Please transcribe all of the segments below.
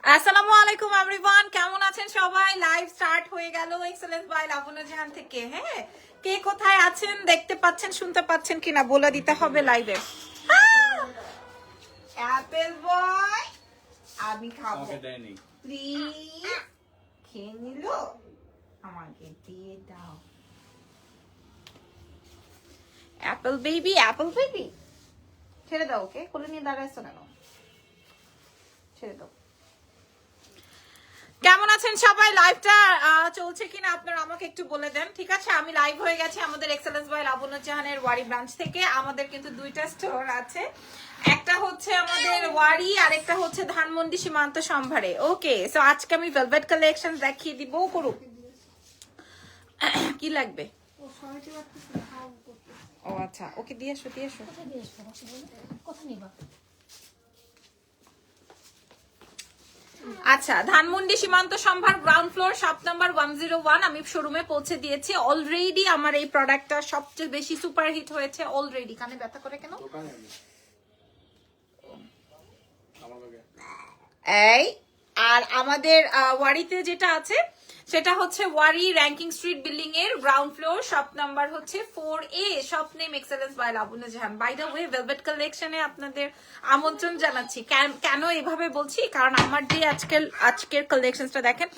আসসালামু আলাইকুম এভরিওয়ান, কেমন আছেন সবাই? লাইভ স্টার্ট হয়ে গেল এক্সেলেন্স বাই লাবণ্য জাহান থেকে। হ্যাঁ, কে কোথায় আছেন, দেখতে পাচ্ছেন, শুনতে পাচ্ছেন কিনা বলে দিতে হবে লাইভে। অ্যাপেল বয় আমি খাবো, প্লিজ খেয়ে নিল, আমাকে দিয়ে দাও। অ্যাপেল বেবি, অ্যাপেল বেবি ছেড়ে দাও, ওকে কোলে নিয়ে দাঁড়াইছো কেন? ছেড়ে দাও। কেমন আছেন সবাই? লাইভটা চলছে কিনা আপনারা আমাকে একটু বলে দেন। ঠিক আছে, আমি লাইভ হয়ে গেছি আমাদের এক্সেলেন্স বাই লাবণ্য জাহানের ওয়ারি ব্রাঞ্চ থেকে। আমাদের কিন্তু দুইটা স্টোর আছে, একটা হচ্ছে আমাদের ওয়ারি আর একটা হচ্ছে ধানমন্ডি সীমান্ত সম্ভারে। ওকে, সো আজকে আমি ভেলভেট কালেকশন দেখিয়ে দিব। করুক কি লাগবে? ও আচ্ছা, ওকে দিয়ে এসো, দিয়ে এসো। কথা নিবা? আচ্ছা, ধানমন্ডি সীমান্ত সম্ভার গ্রাউন্ড ফ্লোর শপ নাম্বার 101 আমি শোরুমে পৌঁছে দিয়েছি অলরেডি। আমার এই প্রোডাক্টটা সবচেয়ে বেশি সুপার হিট হয়েছে অলরেডি। কানে ব্যথা করে কেন? এই আর আমাদের ওয়ারিতে যেটা আছে সেটা হচ্ছে ওয়ারি র্যাঙ্কিং স্ট্রিট বিল্ডিং এর গ্রাউন্ড ফ্লোর, শপ নাম্বার হচ্ছে 4A, shop name Excellence by Labonno Jahan. By the way, velvet কালেকশনে আপনাদের আমন্ত্রণ জানাচ্ছি। কেন এভাবে বলছি, কারণ আমার যে আজকের কালেকশনটা দেখেন,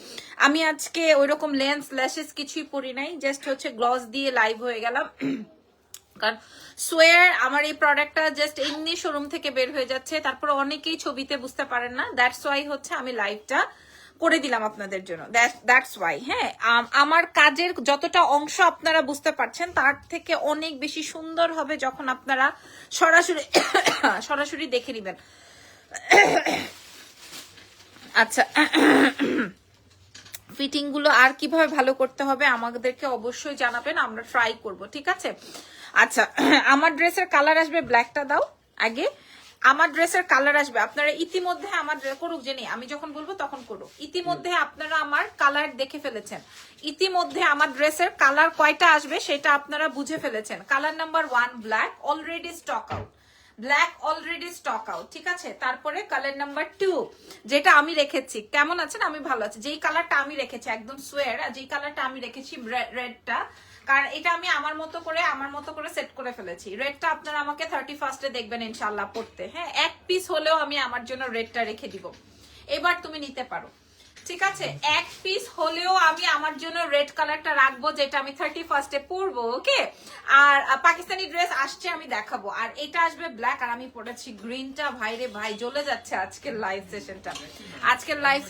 আমি আজকে ওইরকম লেন্স ল্যাশেস কিছুই পরি নাই, জাস্ট হচ্ছে গ্লস দিয়ে লাইভ হয়ে গেলাম। কারণ সোয়ার আমার এই প্রোডাক্টটা জাস্ট এমনি শোরুম থেকে বের হয়ে যাচ্ছে, তারপর অনেকেই ছবিতে বুঝতে পারেন না, দ্যাটস ওয়াই হচ্ছে আমি লাইভটা করে দিলাম আপনাদের জন্য। That's why. হ্যাঁ, আমার কাজের যতটা অংশ আপনারা বুঝতে পারছেন তার থেকে অনেক বেশি সুন্দর হবে যখন আপনারা সরাসরি সরাসরি দেখে নেবেন। আচ্ছা, ফিটিং গুলো আর কিভাবে ভালো করতে হবে আমাদেরকে অবশ্যই জানাবেন, আমরা ট্রাই করব। ঠিক আছে, আচ্ছা আমার ড্রেসের কালার আসবে, ব্ল্যাকটা দাও আগে। আমার ড্রেসের কালার আসবে, আপনারা ইতিমধ্যে আমার করুক জেনে, আমি যখন বলবো তখন করুক। ইতিমধ্যে আপনারা আমার কালার দেখে ফেলেছেন, ইতিমধ্যে আমার ড্রেসের কালার কয়টা আসবে সেটা আপনারা বুঝে ফেলেছেন। Colour number 1 black, already stock out. Black already stock out. ঠিক আছে, তারপরে কালার নাম্বার 2 যেটা আমি রেখেছি। কেমন আছেন? আমি ভালো আছি। যেই কালারটা আমি রেখেছি একদম সোয়ার, আর যেই কালারটা আমি রেখেছি রেডটা, কারণ এটা আমি আমার মতো করে সেট করে ফেলেছি। রেডটা আপনারা আমাকে 31 দেখবেন ইনশাআল্লাহ পড়তে। হ্যাঁ, এক পিস হলেও আমি আমার জন্য রেডটা রেখে দিব। এবার তুমি নিতে পারো। ঠিক আছে, এক পিস হলেও আমি আমার জন্য রেড কালারটা রাখবো, যেটা আমি 31 পরবো। ওকে, আর পাকিস্তানি ড্রেস আসছে আমি দেখাবো, আর এটা আসবে ব্ল্যাক, আর আমি পরেছি গ্রিনটা। ভাইরে ভাই, জ্বলে যাচ্ছে আজকের লাইভ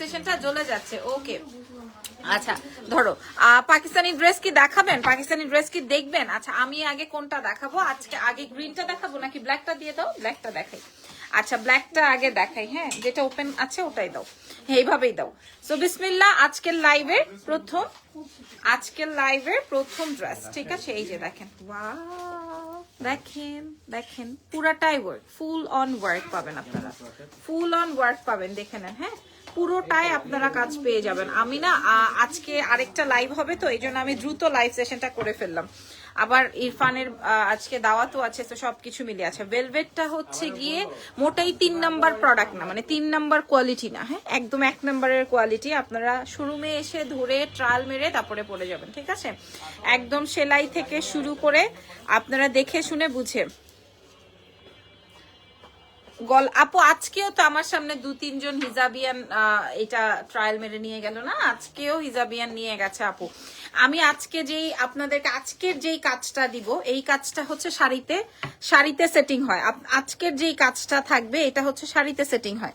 সেশনটা জ্বলে যাচ্ছে। ওকে, আচ্ছা ধরো পাকিস্তানি ড্রেস কি দেখাবেন, পাকিস্তানি ড্রেস কি দেখবেন? আচ্ছা, আমি আগে কোনটা দেখাবো? আজকে আগে গ্রিনটা দেখাবো নাকি ব্ল্যাকটা দিয়ে দাও? ব্ল্যাকটা দেখাই। আচ্ছা, ব্ল্যাকটা আগে দেখাই। হ্যাঁ, যেটা ওপেন আছে ওটাই দাও। হ্যাঁ, এইভাবেই দাও। সো বিসমিল্লাহ, আজকের লাইভের প্রথম ড্রেস। ঠিক আছে, এই যে দেখেন, ওয়াও, দেখেন পুরাটাই ওয়ার্ক, ফুল অন ওয়ার্ক পাবেন আপনারা, ফুল অন ওয়ার্ক পাবেন, দেখে নেন। হ্যাঁ, পুরোটাই আপনারা কাজ পেয়ে যাবেন। আমি না আজকে আরেকটা লাইভ হবে, তো এই জন্য আমি দ্রুত লাইভ সেশনটা করে ফেললাম। আবার ইরফানের আজকে দাওয়াতও আছে, তো সবকিছু মিলে আছে। ভেলভেটটা হচ্ছে গিয়ে মোটাই 3 নাম্বার প্রোডাক্ট না, মানে 3 নাম্বার কোয়ালিটি না। হ্যাঁ, একদম 1 নাম্বারের কোয়ালিটি। আপনারা শোরুমে এসে ধরে ট্রায়াল মেরে তারপরে পরে যাবেন। ঠিক আছে, একদম সেলাই থেকে শুরু করে আপনারা দেখে শুনে বুঝে। আপু আজকেও তো আমার সামনে 2-3 জন হিজাবিয়ান এটা ট্রায়াল মেরে নিয়ে গেল না, আজকেও হিজাবিয়ান নিয়ে গেছে আপু। আমি আজকে আজকের যেই কাজটা দিব, এই কাজটা হচ্ছে শাড়িতে সেটিং হয়। আজকের যেই কাজটা থাকবে এটা হচ্ছে শাড়িতে সেটিং হয়।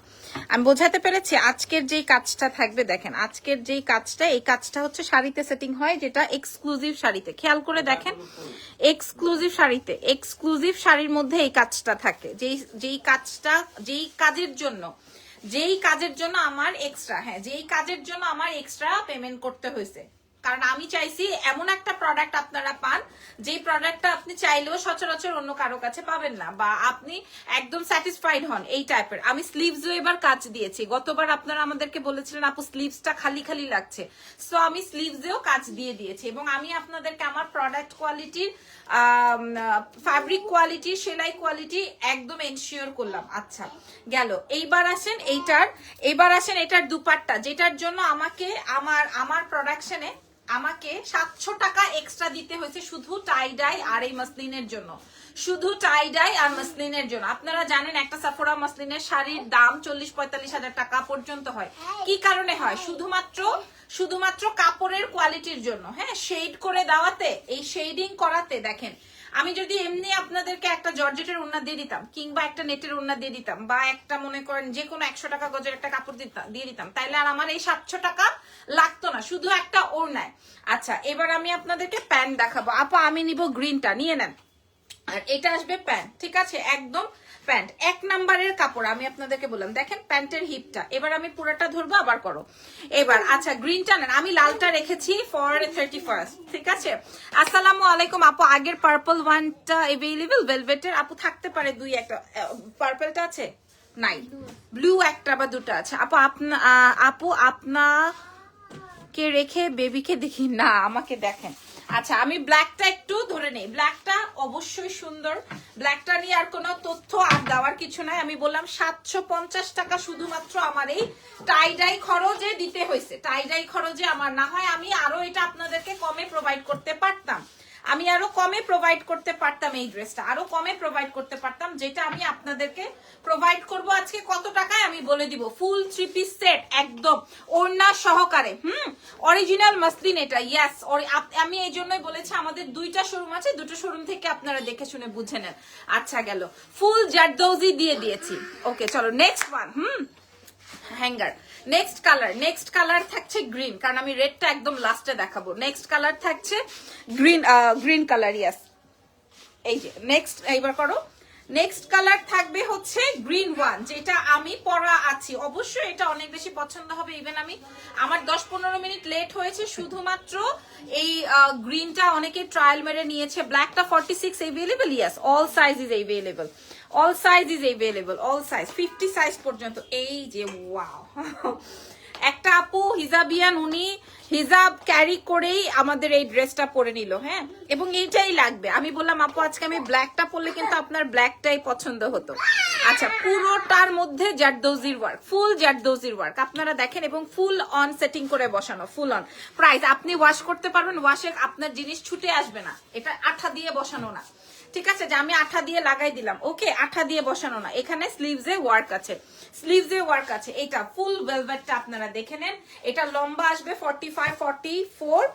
আমি বোঝাতে পেরেছি? আজকের যেই কাজটা থাকবে, দেখেন আজকের যেই কাজটা, এই কাজটা হচ্ছে শাড়িতে সেটিং হয়, যেটা এক্সক্লুসিভ শাড়িতে। খেয়াল করে দেখেন, এক্সক্লুসিভ শাড়ির মধ্যে এই কাজটা থাকে। যেই কাজের জন্য আমার এক্সট্রা পেমেন্ট করতে হয়েছে। কারণ আমি চাইছি এমন একটা প্রোডাক্ট আপনারা পান যে প্রোডাক্টটা আপনি চাইলেও সচরাচর অন্য কারো কাছে পাবেন না, বা আপনি একদম স্যাটিসফাইড হন এই টাইপের। আমি স্লিভসও এবার কাজ দিয়েছি, গতবার আপনারা আমাদেরকে বলেছিলেন আপু স্লিভসটা খালি খালি লাগছে, সো আমি স্লিভসেও কাজ দিয়ে দিয়েছি। এবং আমি আপনাদেরকে আমার প্রোডাক্ট কোয়ালিটির, ফ্যাব্রিক কোয়ালিটি, সেলাই কোয়ালিটি একদম এনশিওর করলাম। আচ্ছা গেল, এইবার আসেন এটার দুপাট্টা, যেটার জন্য আমাকে আমার প্রোডাকশনে আমাকে 700 টাকা এক্সট্রা দিতে হয়েছে শুধু টাই ডাই আর এই মাসলিনের জন্য, শুধু টাই ডাই আর মাসলিনের জন্য। আপনারা জানেন একটা সাফোরা মাসলিনের শাড়ির দাম 40-45 হাজার টাকা পর্যন্ত হয়। কি কারণে হয়? শুধুমাত্র কাপড়ের কোয়ালিটির জন্য। হ্যাঁ, শেড করে দেওয়াতে, এই শেডিং করাতে। দেখেন আমি যদি এমনি আপনাদেরকে একটা জর্জেটের ওড়না দিয়ে দিতাম, কিংবা একটা নেটের ওড়না দিয়ে দিতাম, বা একটা মনে করেন যে কোনো 100 টাকা গজের একটা কাপড় দিয়ে দিতাম, তাইলে আর আমার এই 700 টাকা লাগতো না, শুধু একটা ওড়নায়। আচ্ছা এবার আমি আপনাদেরকে প্যান্ট দেখাবো। আপা আমি নিব গ্রিনটা, নিয়ে নেন। আর এটা আসবে প্যান্ট, ঠিক আছে, একদম প্যান্ট 1 নাম্বারের কাপড়। আমি আপনাদেরকে বললাম দেখেন প্যান্টের হিপটা। এবার আমি পুরোটা ধরবো, আবার করো এবার। আচ্ছা গ্রিনটা নেন, আমি লালটা রেখেছি ফর 31st, ঠিক আছে। আসসালামু আলাইকুম আপু, আগের পার্পল ওয়ানটা अवेलेबल ভেলভেটের? আপু থাকতে পারে, দুই একটা। পার্পলটা আছে? নাই, ব্লু একটা বা দুটো আছে। আপু আপনাকে রেখে বেবিকে দেখি না, আমাকে দেখেন। আচ্ছা আমি ব্ল্যাকটা একটু ধরে নেই, ব্ল্যাকটা অবশ্যই সুন্দর, ব্ল্যাকটা নিয়ে আর কোনো তথ্য আর দেওয়ার কিছু নাই। আমি বললাম 750 টাকা শুধুমাত্র আমার এই টাইডাই খরচে দিতে হয়েছে, টাইডাই খরচে আমার, না হয় আমি আরো এটা আপনাদেরকে কমে প্রোভাইড করতে পারতাম, আমি আরো কমে প্রোভাইড করতে পারতাম, এই ড্রেসটা আরো কমে প্রোভাইড করতে পারতাম, যেটা আমি আপনাদেরকে প্রোভাইড করব আজকে কত টাকায় আমি বলে দিব। ফুল 3 পিস সেট একদম ওড়না সহকারে, অরিজিনাল মাসলিন এটা, ইয়েস। আমি এই জন্যই বলেছি আমাদের 2টা শোরুম আছে, 2টো শোরুম থেকে আপনারা দেখে শুনে বুঝে নেন। আচ্ছা গেল, ফুল জারদৌজি দিয়ে দিয়েছি। ওকে চলো next one, hanger. Next colour থাকছে গ্রিন, কারণ আমি রেডটা একদম লাস্টে দেখাবো। নেক্সট কালার থাকছে গ্রিন কালার, ইয়েস। এই যে নেক্সট, এইবার করো। নেক্সট কালার থাকবে হচ্ছে গ্রিন ওয়ান, যেটা আমি পরা আছি। অবশ্যই এটা অনেক বেশি পছন্দ হবে। ইভেন আমার 10-15 মিনিট লেট হয়েছে শুধুমাত্র এই গ্রিনটা অনেকে ট্রায়াল মেরে নিয়েছে। ব্ল্যাকটা 46 available, yes. All size is available, all size is available, all size 50 size পর্যন্ত। এই যে ওয়াও, একটা আপু হিজাবিয়ান, উনি হিজাব ক্যারি করেই আমাদের এই ড্রেসটা পরে নিল। হ্যাঁ, এবং এইটাই লাগবে। আমি বললাম আপু আজকে আমি ব্ল্যাকটা পরলে কিন্তু আপনার ব্ল্যাকটাই পছন্দ হতো। আচ্ছা পুরোটার মধ্যে জারদৌজির ওয়ার্ক, ফুল জারদৌজির ওয়ার্ক আপনারা দেখেন, এবং ফুল অন সেটিং করে বসানো, ফুল অন। প্রাইস আপনি ওয়াশ করতে পারবেন, ওয়াশে আপনার জিনিস ছুটে আসবে না। এটা আঠা দিয়ে বসানো না, ঠিক আছে, যে আমি আঠা দিয়ে লাগাই দিলাম, ওকে, আঠা দিয়ে বসানো না। এখানে স্লিভসে ওয়ার্ক আছে, স্লিভসে ওয়ার্ক আছে। এটা ফুল ভেলভেটটা আপনারা দেখে নেন। এটা লম্বা আসবে 45-44,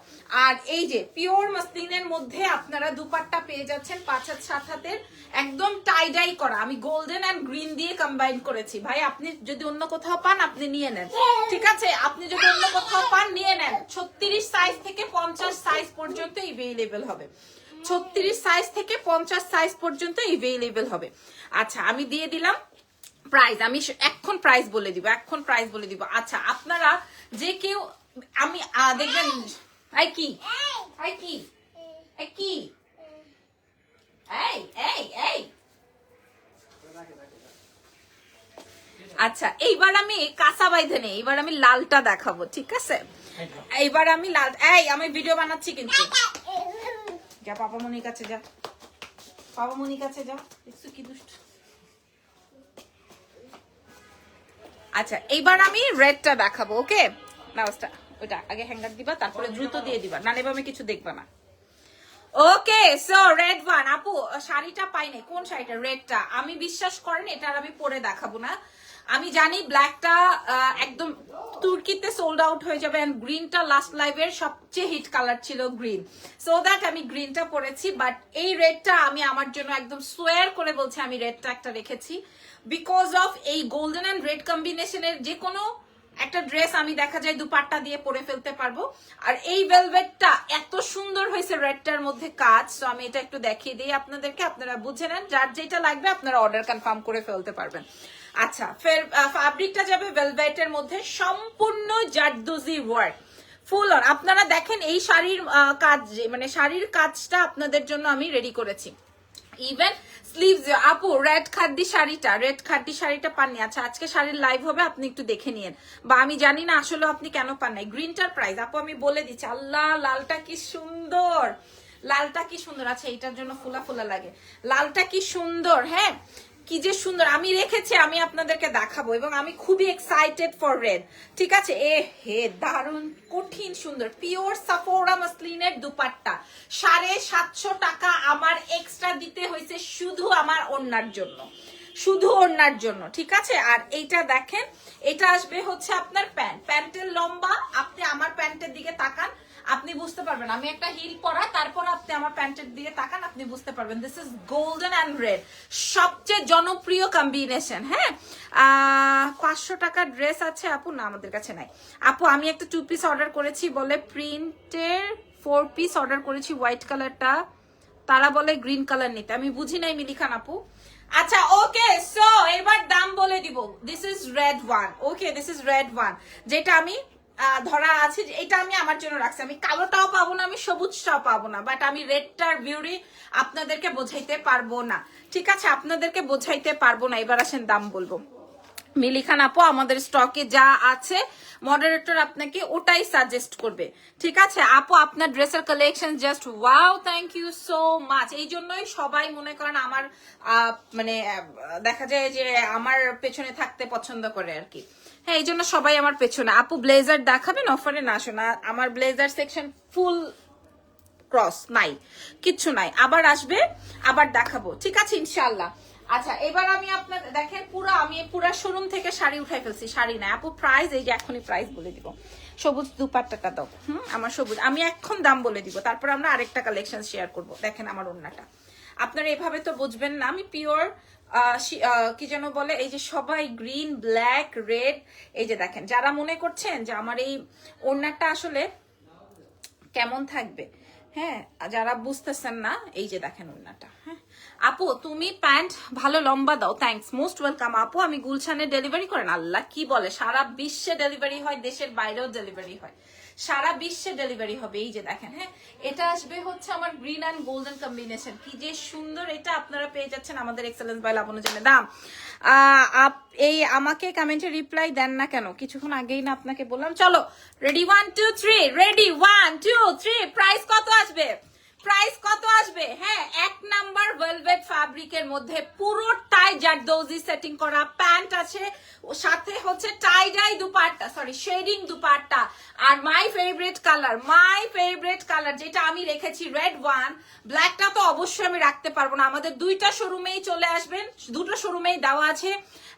আর এই যে পিওর মাসলিনের মধ্যে আপনারা দুপাট্টা পেয়ে যাচ্ছেন 5 হাত 7 হাতের, একদম টাই ডাই করা। আমি গোল্ডেন এন্ড গ্রিন দিয়ে কম্বাইন করেছি। ভাই আপনি যদি অন্য কোথাও পান আপনি নিয়ে নেন, ঠিক আছে, আপনি যদি অন্য কোথাও পান নিয়ে নেন। 36 সাইজ থেকে 50 সাইজ পর্যন্ত अवेलेबल হবে, 36 সাইজ থেকে 50 সাইজ পর্যন্ত अवेलेबल হবে। আচ্ছা আমি দিয়ে দিলাম প্রাইস, আমি এখন প্রাইস বলে দিব, এখন প্রাইস বলে দিব। আচ্ছা আপনারা যে কেউ, আমি দেখবেন, এই কি এই কি এই কি এই এই এই আচ্ছা এইবার আমি কাঁচা বাইধে নেই, এইবার আমি লালটা দেখাবো, ঠিক আছে। এইবার আমি লাল, এই আমি ভিডিও বানাচ্ছি কিন্তু, যা পাপা মনির কাছে যা, পাপা মনির কাছে যা, দেখছো কি দুষ্ট। আচ্ছা এইবার আমি রেডটা দেখাবো, ওকে। নাওস্তা ওটা আগে হ্যাঙ্গার দিবা, তারপরে দ্রুত দিয়ে দিবা, না নেবে আমি কিছু দেখবা না। Okay so red one. আপু শাড়িটা পাই নাই, কোন শাড়িটা? রেডটা। আমি বিশ্বাস করেন এটা আর আমি পরে দেখাবো না। আমি জানি ব্ল্যাকটা একদম তুর্কিতে সোল্ড আউট হয়ে যাবে, এন্ড গ্রিনটা লাস্ট লাইভের সবচেয়ে হিট কালার ছিল গ্রিন, সো দ্যাট আমি গ্রিনটা পরেছি। বাট এই রেডটা আমি আমার জন্য একদম সোয়ার করে বলছি, আমি রেডটা একটা রেখেছি বিকজ অফ এই গোল্ডেন এন্ড রেড কম্বিনেশনের যে কোনো একটা ড্রেস আমি দেখা যায় দুপাট্টা দিয়ে পরে ফেলতে পারবো। আর এই ভেলভেটটা এত সুন্দর হয়েছে রেডটার মধ্যে কাজ, তো আমি এটা একটু দেখিয়ে দিই আপনাদেরকে, আপনারা বুঝে নেন, যার যেটা লাগবে আপনারা অর্ডার কনফার্ম করে ফেলতে পারবেন। আচ্ছা ফের ফ্যাব্রিকটা যাবে ভেলভেটের মধ্যে, সম্পূর্ণ জারদোজি ওয়ার্ক, ফুল অন। আপনারা দেখেন এই শাড়ির কাজ, মানে শাড়ির কাজটা আপনাদের জন্য আমি রেডি করেছি। Even sleeves. আপু রেড খাদ্দি শাড়িটা পাননি? আচ্ছা আজকে শাড়ির লাইভ হবে, আপনি একটু দেখে নিন, বা আমি জানি না আসলে আপনি কেন পান নাই। গ্রিনটার প্রাইস আপু আমি বলে দিচ্ছি। আল্লাহ লালটা কি সুন্দর, লালটা কি সুন্দর। আচ্ছা এইটার জন্য ফুলা ফুলা লাগে, লালটা কি সুন্দর। হ্যাঁ কি যে সুন্দর, আমি রেখেছি, আমি আপনাদেরকে দেখাবো, এবং আমি খুবই এক্সাইটেড ফর রেড। ঠিক আছে, এ হে দারুন কঠিন সুন্দর পিওর সাফোরা মাসলিনের দুপাট্টা 750 টাকা আমার এক্সট্রা দিতে হয়েছে শুধু আমার ওড়নার জন্য, শুধু ওড়নার জন্য। ঠিক আছে, আর এইটা দেখেন, এটা আসবে হচ্ছে আপনার প্যান্টের লম্বা। আপনি আমার প্যান্টের দিকে তাকান, আপনি বুঝতে পারবেন। আমি একটা হিল পরা, তারপর আপনি আমার প্যান্টের দিকে তাকান, আপনি বুঝতে পারবেন। This is golden and red, সবচেয়ে জনপ্রিয় কম্বিনেশন। হ্যাঁ 500 টাকার ড্রেস আছে আপু? না আমাদের কাছে নাই আপু। আমি একটা 2 পিস অর্ডার করেছি, বলে প্রিন্টের 4 পিস অর্ডার করেছি, হোয়াইট কালারটা, তারা বলে গ্রিন কালার নিতে। আমি বুঝি নাই মিলিখান আপু। আচ্ছা ওকে, সো এবার দাম বলে দিব। This is red one. Okay this is red one, যেটা আমি ধরা আছে, এটা আমি আমার জন্য রাখছি। আমি কালোটাও পাবো না, আমি সবুজটাও পাবো না, বাট আমি রেডটার বিউটি আপনাদেরকে বোঝাইতে পারবো না। ঠিক আছে, আপনাদেরকে বোঝাইতে পারবো না। এবার আসেন দাম বলবো। মিলিখান আপু আমাদের স্টকে যা আছে মডারেটর আপনাকে ওটাই সাজেস্ট করবে। ঠিক আছে আপু, আপনার ড্রেসের collection just wow, thank you so much. এই জন্যই সবাই মনে করেন আমার মানে দেখা যায় যে আমার পেছনে থাকতে পছন্দ করে আর কি। হ্যাঁ এই জন্য সবাই আমার পেছনে। আপু ব্লেজার দেখাবেন? অফারে না শোনা, আমার ব্লেজার সেকশন ফুল ক্রস নাই, কিচ্ছু নাই, আবার আসবে, আবার দেখাবো। ঠিক আছে ইনশাল্লাহ। আচ্ছা এবার আমি আপনাদের দেখেন, আমি পুরা শোরুম থেকে শাড়ি উঠাই ফেলছি, শাড়ি নাই আপু। প্রাইস এই যে এখনই প্রাইস বলে দিব। সবুজ দুপাট্টাটা দাও। আমার সবুজ, আমি এখন দাম বলে দিব, তারপর আমরা আরেকটা কালেকশন শেয়ার করব। দেখেন আমার ওড়নাটা, আপনারা এভাবে তো বুঝবেন না আমি পিওর কি যেন বলে, এই যে সবাই গ্রিন ব্ল্যাক রেড। এই যে দেখেন, যারা মনে করছেন যে আমার এই ওড়নাটা আসলে কেমন থাকবে, হ্যাঁ যারা বুঝতেছেন না, এই যে দেখেন ওড়নাটা। হ্যাঁ আপু তুমি প্যান্ট ভালো লম্বা দাও, থ্যাঙ্কস, মোস্ট ওয়েলকাম আপু। আমি গুলশানে ডেলিভারি করেন? আল্লাহ কি বলে, সারা বিশ্বে ডেলিভারি হয়, দেশের বাইরেও ডেলিভারি হয়, সারা বিশ্বে ডেলিভারি হবে। এই যে দেখেন, হ্যাঁ এটা আসবে হচ্ছে আমার গ্রিন অ্যান্ড গোল্ডেন কম্বিনেশন, কি যে সুন্দর। এটা আপনারা পেয়ে যাচ্ছেন আমাদের এক্সেলেন্স বাই লাবণ্য জেনে। দাম এই আমাকে কমেন্টে রিপ্লাই দেন না কেন? কিছুক্ষণ আগেই না আপনাকে বললাম। চলো রেডি 1 2 3, রেডি 1 2 3। প্রাইস কত আসবে? প্রাইস কত আসবে? হ্যাঁ 1 নাম্বার ভেলভেট ফ্যাব্রিকের মধ্যে পুরোটাই জারদৌজি সেটিং করা প্যান্ট আছে, সাথে হচ্ছে tie dye dupatta, sorry shading dupatta, আর মাই ফেভারিট কালার যেটা আমি রেখেছি রেড ওয়ান। ব্ল্যাকটা তো অবশ্যই আমি রাখতে পারবো না, আমাদের দুইটা শোরুমেই চলে আসবেন, দুটো শোরুমেই দেওয়া আছে।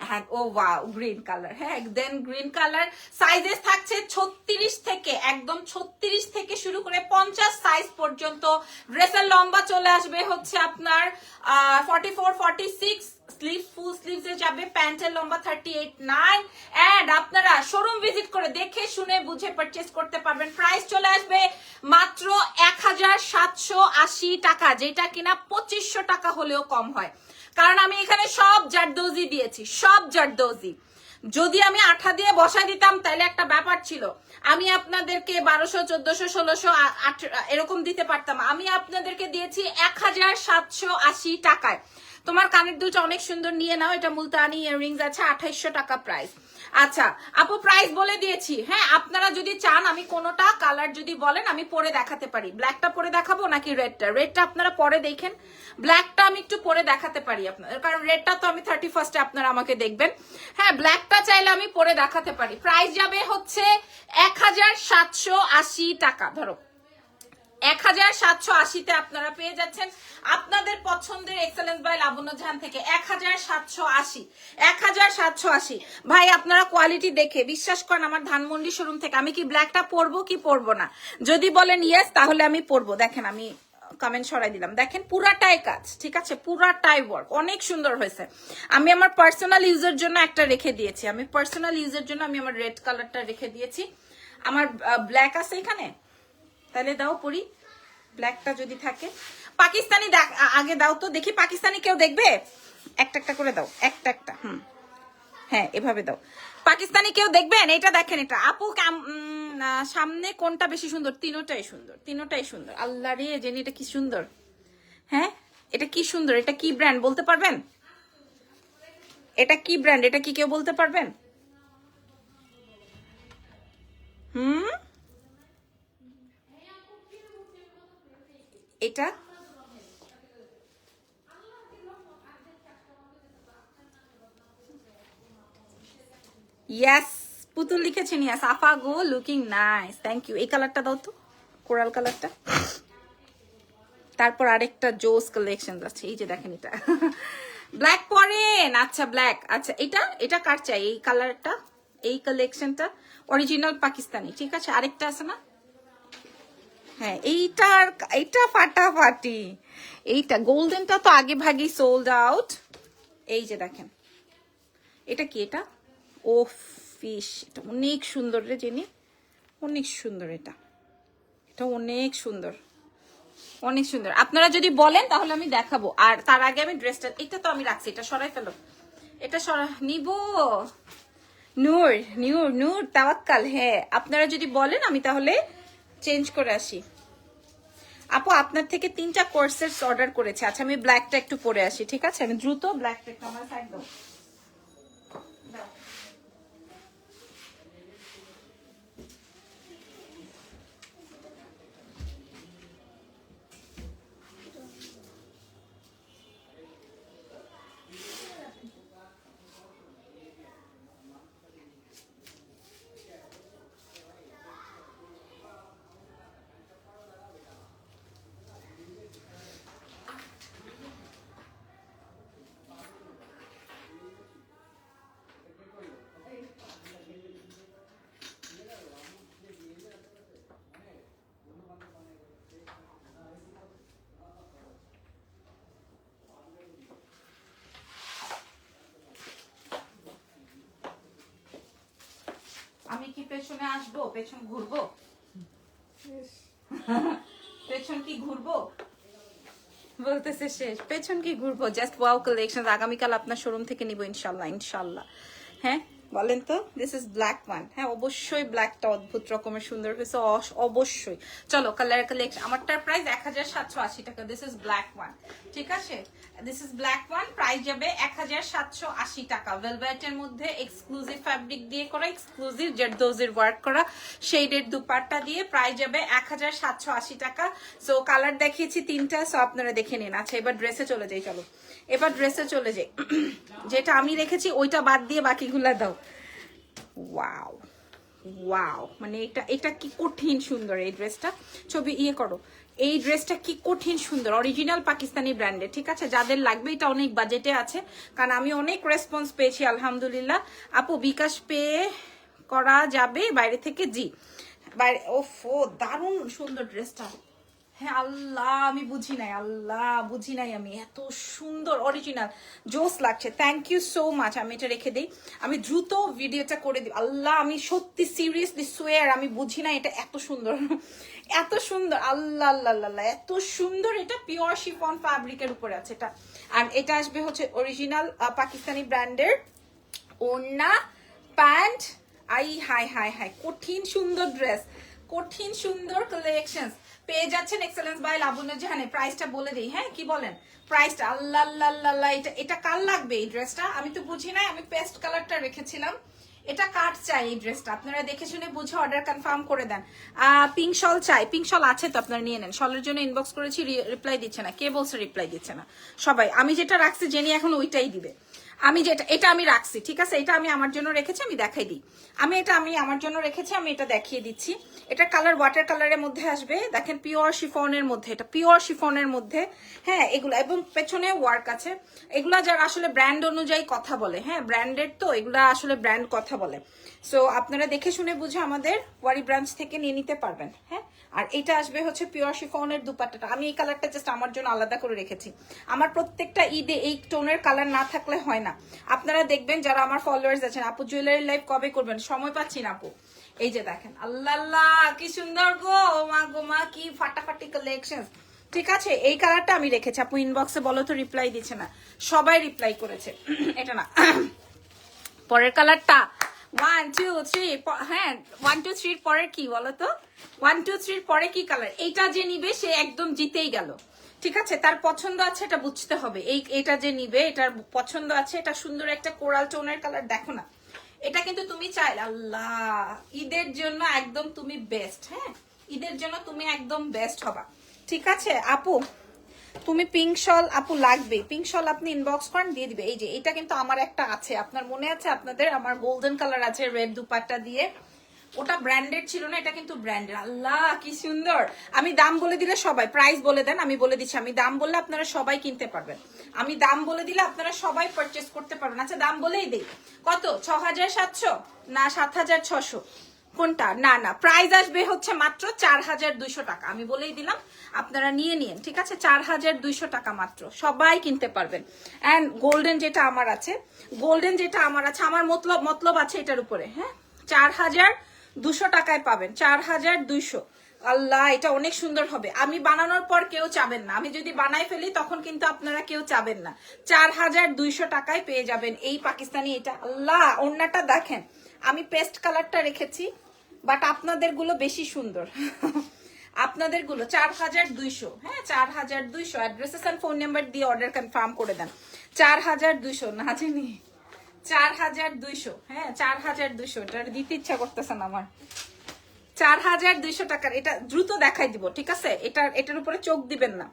হ্যাঁ ও ওয়াও গ্রিন কালার, হ্যাঁ দেন গ্রিন কালার। সাইজেস থাকছে 36 থেকে, একদম 36 থেকে শুরু করে 50 সাইজ পর্যন্ত। ড্রেসের লম্বা চলে আসবে হচ্ছে আপনার 44 46, স্লিভ ফুল স্লিভস এ যাবে, প্যান্টের লম্বা 38 9। এন্ড আপনারা শোরুম ভিজিট করে দেখে শুনে বুঝে পারচেজ করতে পারবেন। প্রাইস চলে আসবে মাত্র 1780 টাকা, যেটা কিনা 2500 টাকা হলেও কম হয়, কারণ আমি এখানে সব জারদৌজি দিয়েছি, সব জারদৌজি। যদি আমি আঠা দিয়ে বসাই দিতাম তাহলে একটা ব্যাপার ছিল, আমি আপনাদেরকে 1200 1400 1600 এরকম দিতে পারতাম। আমি আপনাদেরকে দিয়েছি 1780 টাকায়। তোমার কানের দুলটা অনেক সুন্দর, নিয়ে নাও, এটা মুলতানি ইয়াররিংস আছে, 2800 টাকা প্রাইস। আচ্ছা আপু প্রাইস বলে দিয়েছি। হ্যাঁ আপনারা যদি চান আমি কোনোটা কালার যদি বলেন আমি পরে দেখাতে পারি। ব্ল্যাকটা পরে দেখাবো নাকি রেডটা? রেডটা আপনারা পরে দেখেন, ব্ল্যাকটা আমি একটু পরে দেখাতে পারি আপনাদের, কারণ রেডটা তো আমি 31 আপনারা আমাকে দেখবেন। হ্যাঁ ব্ল্যাকটা চাইলে আমি পরে দেখাতে পারি। প্রাইস যাবে হচ্ছে 1780 টাকা। ধরো 1780-তে আপনারা পেয়ে যাচ্ছেন আপনাদের পছন্দের এক্সেলেন্স বাই লাবণ্য জাহান থেকে। 1780 ভাই, আপনারা কোয়ালিটি দেখে বিশ্বাস করেন আমার ধানমন্ডি শোরুম থেকে। আমি কি ব্ল্যাকটা পরবো কি পরবো না? যদি বলেন ইয়েস তাহলে আমি পরবো। দেখেন আমি কমেন্ট সরাই দিলাম, দেখেন পুরাটাই কাজ, ঠিক আছে পুরাটাই ওয়ার্ক, অনেক সুন্দর হয়েছে। আমি আমার পার্সোনাল ইউজের জন্য একটা রেখে দিয়েছি, আমি পার্সোনাল ইউজের জন্য আমি আমার রেড কালারটা রেখে দিয়েছি। আমার ব্ল্যাক আছে এখানে, তাহলে দাও পরি, ব্ল্যাকটা যদি থাকে। পাকিস্তানি আগে দাও তো দেখি, পাকিস্তানি কেউ দেখবে? একটা একটা করে দাও, একটা একটা। হ্যাঁ এভাবে দাও, পাকিস্তানি কেউ দেখবেন? এটা দেখেন, এটা আপু না সামনে কোনটা বেশি সুন্দর? তিনোটাই সুন্দর, তিনোটাই সুন্দর। আল্লাহ রে জেনি, এটা কি সুন্দর। হ্যাঁ এটা কি সুন্দর, এটা কি ব্র্যান্ড বলতে পারবেন? এটা কি ব্র্যান্ড, এটা কি কেউ বলতে পারবেন? এটা ইয়াস, পুতুল লিখেছেন ইয়াস। আফা গো লুকিং নাইস, থ্যাংক ইউ। এই কালারটা দাও তো, কোরাল কালারটা। তারপর আরেকটা জোস কালেকশন আছে, এই যে দেখেন এটা ব্ল্যাক পরেন। আচ্ছা ব্ল্যাক, আচ্ছা এটা এটা কার চাই? এই কালারটা, এই কালেকশনটা অরিজিনাল পাকিস্তানি, ঠিক আছে। আরেকটা আছে না? হ্যাঁ এইটার, এইটা ফাটাফাটি। এইটা গোল্ডেনটা তো আগে ভাগে সোল্ড আউট। এই যে দেখেন এটা কি, এটা ও ফিশ, এটা অনেক সুন্দর রে জেনি, অনেক সুন্দর। এটা এটা অনেক সুন্দর, অনেক সুন্দর। আপনারা যদি বলেন তাহলে আমি দেখাবো। আর তার আগে আমি ড্রেসটা, এটা তো আমি রাখছি, এটা সরাই ফেলো, এটা সরা নিব। নূর নূর নূর তাওয়াক্কাল। হ্যাঁ আপনারা যদি বলেন আমি তাহলে চেঞ্জ করে আসি। আপু আপনার থেকে 3টা কোর্সেস অর্ডার করেছে। আচ্ছা আমি ব্ল্যাকটা একটু পরে আসি, ঠিক আছে। আমি দ্রুত ব্ল্যাকটা একটু আমার সাইড দাও। আমি কি পেছনে আসবো, পেছন ঘুরবো? পেছন কি ঘুরবো বলতেছে শেষ, পেছন কি ঘুরবো। জাস্ট ওয়াও কালেকশন, আগামীকাল আপনার শোরুম থেকে নিব ইনশাল্লাহ, ইনশাল্লাহ। হ্যাঁ বলেন তো, দিস ইজ ব্ল্যাক ওয়ান। হ্যাঁ অবশ্যই ব্ল্যাকটা অদ্ভুত রকমের সুন্দর হয়েছে, অবশ্যই। চলো কালার কালেকশন, আমারটার প্রাইস 1780 টাকা। দিস ইজ ব্ল্যাক ওয়ান, ঠিক আছে। This is black one, price যাবে 1780 টাকা। ভেলভেটের মধ্যে এক্সক্লুসিভ ফ্যাব্রিক দিয়ে করা, এক্সক্লুসিভ জেরদোজির ওয়ার্ক করা শেডের দুপাট্টা দিয়ে, প্রাইস যাবে 1780 টাকা। সো কালার দেখিয়েছি 3টা, সো আপনারা দেখে নিন। আচ্ছা এবার ড্রেসে চলে যাই, চলো এবার ড্রেসে চলে যাই। যেটা আমি রেখেছি ওইটা বাদ দিয়ে বাকিগুলা দাও। ওয়াও ওয়াও, মানে এটা এটা কি কঠিন সুন্দর এই ড্রেসটা। ছবি ইয়ে করো, এই ড্রেসটা কি কঠিন সুন্দর, অরিজিনাল পাকিস্তানি ব্র্যান্ডের, ঠিক আছে। যাদের লাগবে এটা অনেক বাজেটে আছে, কারণ আমি অনেক রেসপন্স পেয়েছি আলহামদুলিল্লাহ। আপু বিকাশ পে করা যাবে বাইরে থেকে? জি বাইরে। ওফো দারুণ সুন্দর ড্রেসটা। হ্যাঁ আল্লাহ আমি বুঝি নাই, আল্লাহ বুঝি নাই আমি, এত সুন্দর অরিজিনাল জোস লাগছে। Thank you so much. আমি এটা রেখে দিই, আমি দ্রুত ভিডিওটা করে দিই। আল্লাহ আমি সত্যি সিরিয়াসলি সোয়ার আমি বুঝি না এটা এত সুন্দর, এত সুন্দর। আল্লাহ আল্লাহ আল্লাহ এত সুন্দর। এটা পিওর শিফন ফ্যাব্রিকের উপরে আছে এটা। আর এটা আসবে হচ্ছে অরিজিনাল পাকিস্তানি ব্র্যান্ডের ওড়না, pant. I high high high, কঠিন সুন্দর ড্রেস, কঠিন সুন্দর কালেকশন পেয়ে যাচ্ছেন এক্সেলেন্স বাই লাবণ্য জাহানে। প্রাইসটা বলে দিই, হ্যাঁ কি বলেন প্রাইসটা? আল্লাহ আল্লাহ আল্লাহ, এটা এটা কার লাগবে এই ড্রেসটা? আমি তো বুঝি নাই, আমি পেস্ট কালারটা রেখেছিলাম। এটা কার চাই এই ড্রেসটা? আপনারা দেখে শুনে বুঝে অর্ডার কনফার্ম করে দেন। পিঙ্ক শল চাই, পিঙ্ক শল আছে তো আপনারা নিয়ে নেন। শলের জন্য ইনবক্স করেছি, রিপ্লাই দিচ্ছে না। কে বলছে রিপ্লাই দিচ্ছে না? সবাই। আমি যেটা রাখছি জেনি এখন ওইটাই দিবে। আমি যেটা, এটা আমি রাখছি, ঠিক আছে। এটা আমি আমার জন্য রেখেছি, আমি দেখাই দিই। আমি এটা আমি আমার জন্য রেখেছি, আমি এটা দেখিয়ে দিচ্ছি। এটা কালার ওয়াটার কালারের মধ্যে আসবে, দেখেন পিওর শিফনের মধ্যে, এটা পিওর শিফনের মধ্যে। হ্যাঁ এগুলো, এবং পেছনে ওয়ার্ক আছে। এগুলা যারা আসলে ব্র্যান্ড অনুযায়ী কথা বলে, হ্যাঁ ব্র্যান্ডের তো এগুলা আসলে ব্র্যান্ড কথা বলে। সো আপনারা দেখে শুনে বুঝে আমাদের ওয়ারি ব্রাঞ্চ থেকে নিয়ে নিতে পারবেন। হ্যাঁ আর এটা আসবে হচ্ছে পিওর শিফনের দুপাট্টাটা। আমি এই কালারটা জাস্ট আমার জন্য আলাদা করে রেখেছি। আমার প্রত্যেকটা ঈদে এই টোনের কালার না থাকলে হয় না। আপনারা দেখবেন যারা আমার ফলোয়ার্স আছেন, আপু জুয়েলারি লাইভ কবে করবেন? সময় পাচ্ছি না আপু। এই যে দেখেন, আল্লাহ আল্লাহ কি সুন্দর গো, মা গো মা, কি ফাটাফাটি কালেকশন। ঠিক আছে এই কালারটা আমি রেখেছি। আপু ইনবক্সে বলো তো, রিপ্লাই দিচ্ছে না। সবাই রিপ্লাই করেছে, এটা না। পরের কালারটা 1 2 3 হ্যাঁ 1 2 3 পরে কি বলো তো 1 2 3 পরে কি কালার এইটা যে নিবে সে একদম জিতেই গেল ঠিক আছে তার পছন্দ আছে এটা বুঝতে হবে এটা যে নিবে এটার পছন্দ আছে এটা সুন্দর একটা কোরাল টোনের কালার দেখো না এটা কিন্তু তুমি চাইলে আল্লাহ ঈদের জন্য একদম তুমি বেস্ট হ্যাঁ ঈদের জন্য তুমি একদম বেস্ট হবা ঠিক আছে আপু তুমি পিঙ্ক শল আপু লাগবে পিঙ্ক শল আপনি ইনবক্স করেন দিয়ে দিবে এই যে এটা কিন্তু আমার একটা আছে আপনার মনে আছে আপনাদের আমার গোল্ডেন কালার আছে রেড দুপাট্টা দিয়ে ওটা ব্র্যান্ডেড ছিল না এটা কিন্তু ব্র্যান্ডেড আল্লাহ কি সুন্দর আমি দাম বলে দিলে সবাই প্রাইস বলে দেন আমি বলে দিচ্ছি আমি দাম বললে আপনারা সবাই কিনতে পারবেন আমি দাম বলে দিলে আপনারা সবাই পারচেজ করতে পারবেন আচ্ছা দাম বলেই দেই কত 6700 না 7600 কোনটা না না প্রাইস আসবে হচ্ছে মাত্র 4200 টাকা আমি বলেই দিলাম আপনারা নিয়ে নিন ঠিক আছে 4200 টাকা মাত্র সবাই কিনতে পারবেন এন্ড গোল্ডেন যেটা আমার আছে আমার মতলব আছে এটার উপরে হ্যাঁ 4200 টাকায় পাবেন 4200 আল্লাহ এটা অনেক সুন্দর হবে আমি বানানোর পর কেউ চাবেন না আমি যদি বানাই ফেলি তখন কিন্তু আপনারা কেউ চাবেন না 4200 টাকায় পেয়ে যাবেন এই পাকিস্তানি এটা আল্লাহ ওড়নাটা দেখেন আমি পেস্ট কালারটা রেখেছি বাট আপনাদের গুলো বেশি সুন্দর আপনাদের গুলো 4200 হ্যাঁ 4200 অ্যাড্রেসেস এন্ড ফোন নাম্বার দিয়ে অর্ডার কনফার্ম করে দেন 4200 না জানি 4200 হ্যাঁ 4200 এটা দিতে ইচ্ছা করতেছে না আমার 4200 টাকার এটা দ্রুত দেখাই দিব ঠিক আছে এটার উপরে চোখ দিবেন না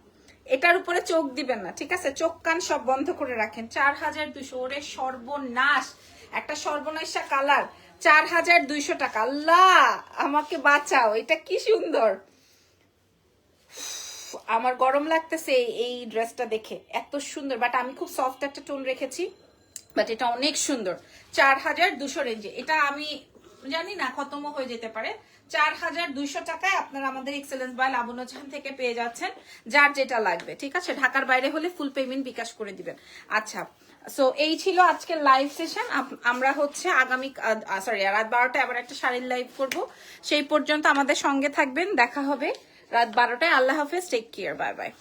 এটার উপরে চোখ দিবেন না ঠিক আছে চোখ কান সব বন্ধ করে রাখেন 4200 ওরে সর্বনাশ একটা সর্বনাশা কালার 4200 টাকা আল্লাহ আমাকে বাঁচাও এটা কি সুন্দর আমার গরম লাগতেছে এই ড্রেসটা দেখে এত সুন্দর বাট আমি খুব সফট একটা টোন রেখেছি বাট এটা অনেক সুন্দর 4200 রেঞ্জে এটা আমি জানি না খতমও হয়ে যেতে পারে 4200 টাকায় আপনারা আমাদের এক্সেলেন্স বাই লাবণ্য জাহান থেকে পেয়ে যাচ্ছেন যার যেটা লাগবে ঠিক আছে ঢাকার বাইরে হলে ফুল পেমেন্ট বিকাশ করে দিবেন আচ্ছা সো এই ছিল আজকের লাইভ সেশন আমরা হচ্ছে আগামী সরি রাত 12টায় আবার একটা শাড়ির লাইভ করব সেই পর্যন্ত আমাদের সঙ্গে থাকবেন দেখা হবে রাত 12টায় আল্লাহ হাফেজ টেক কেয়ার বাই বাই